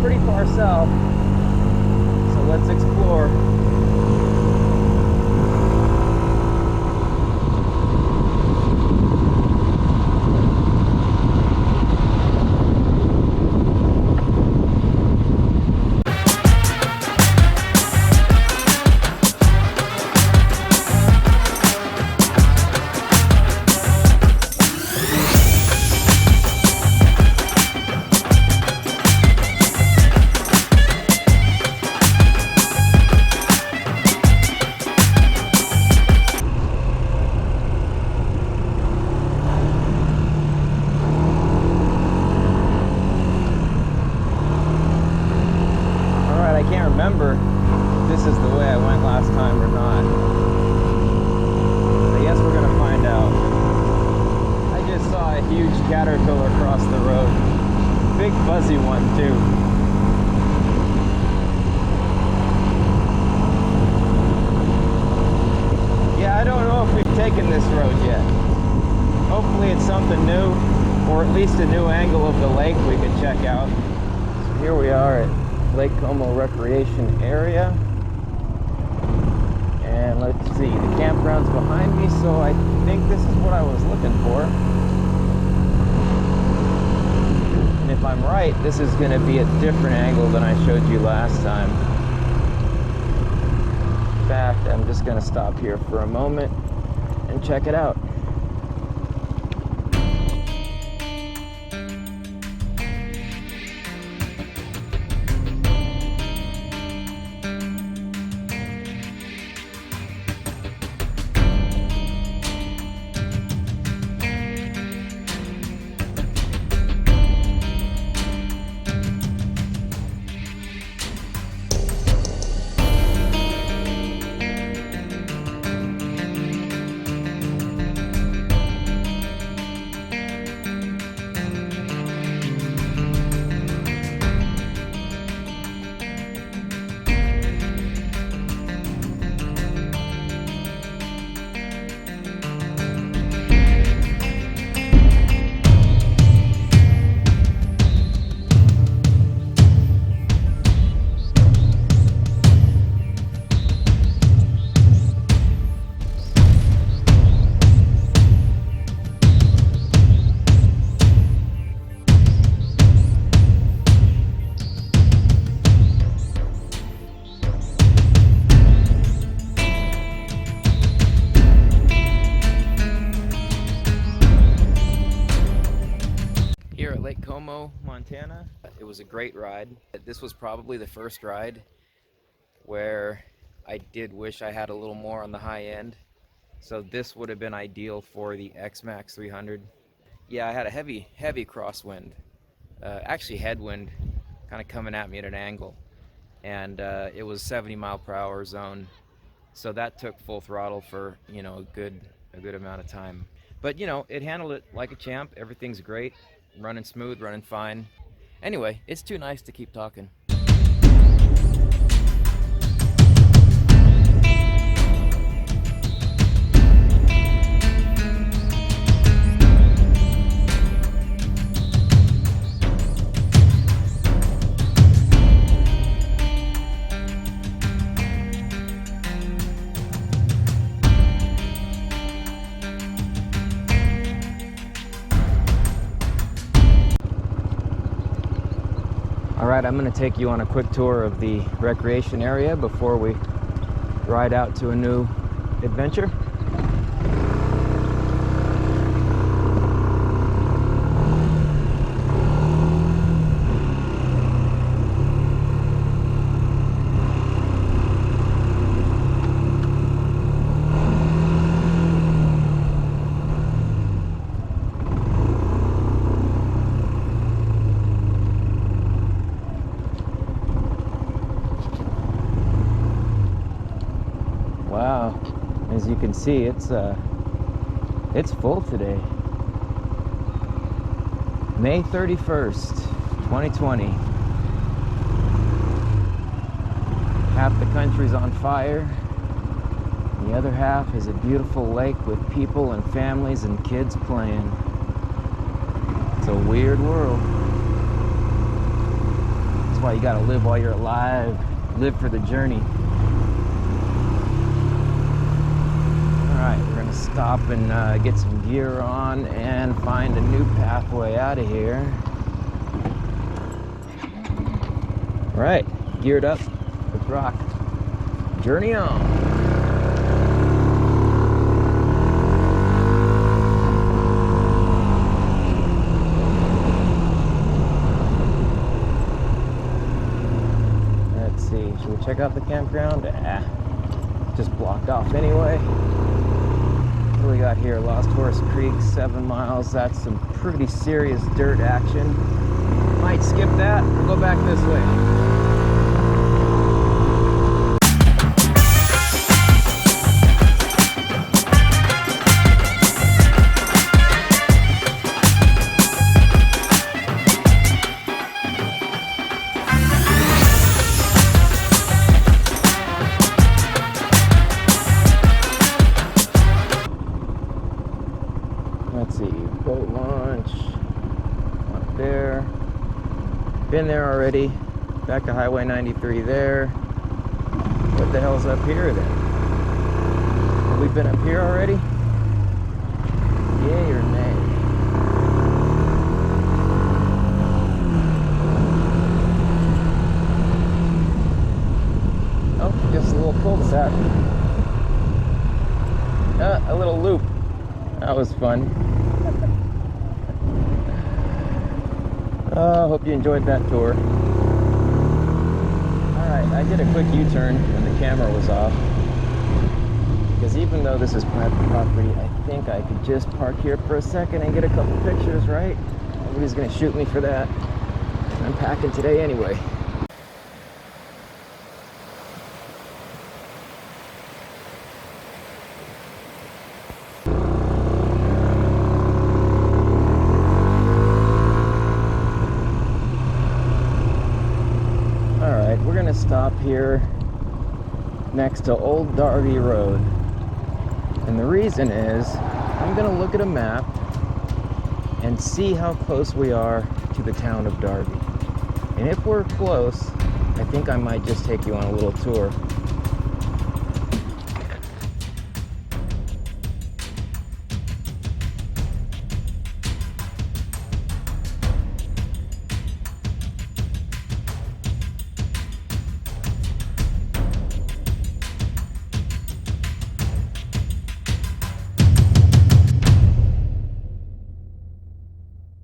pretty far south, so let's explore. Remember if this is the way I went last time or not. I guess we're gonna find out. I just saw a huge caterpillar cross the road. Big fuzzy one too. Yeah, I don't know if we've taken this road yet. Hopefully it's something new, or at least a new angle of the lake we could check out. So here we are at Lake Como Recreation Area, and let's see, the campground's behind me, so I think this is what I was looking for. And if I'm right, this is going to be a different angle than I showed you last time. In fact, I'm just going to stop here for a moment and check it out. Montana. It was a great ride. This was probably the first ride where I did wish I had a little more on the high end. So this would have been ideal for the Xmax 300. Yeah, I had a heavy crosswind. Actually headwind kind of coming at me at an angle. And it was 70 mile per hour zone. So that took full throttle for, you know, a good amount of time. But, you know, it handled it like a champ. Everything's great. Running smooth, running fine. Anyway, it's too nice to keep talking. Alright, I'm going to take you on a quick tour of the recreation area before we ride out to a new adventure. Wow, as you can see, it's full today. May 31st, 2020. Half the country's on fire. The other half is a beautiful lake with people and families and kids playing. It's a weird world. That's why you gotta live while you're alive. Live for the journey. Alright, we're gonna stop and get some gear on and find a new pathway out of here. Right, geared up. Let's rock. Journey on. Let's see, should we check out the campground? Just blocked off anyway. What do we got here? Lost Horse Creek, 7 miles. That's some pretty serious dirt action. Might skip that or go back this way. Let's see, boat launch up there. Been there already. Back to Highway 93 there. What the hell's up here then? Have we been up here already? Yay or nay? Oh, just a little cul-de-sac. A little loop. That was fun. Hope you enjoyed that tour. Alright, I did a quick U-turn when the camera was off. Because even though this is private property, I think I could just park here for a second and get a couple pictures, right? Nobody's gonna shoot me for that. I'm packing today anyway. We're gonna stop here next to Old Darby Road, and the reason is I'm gonna look at a map and see how close we are to the town of Darby. And if we're close, I think I might just take you on a little tour.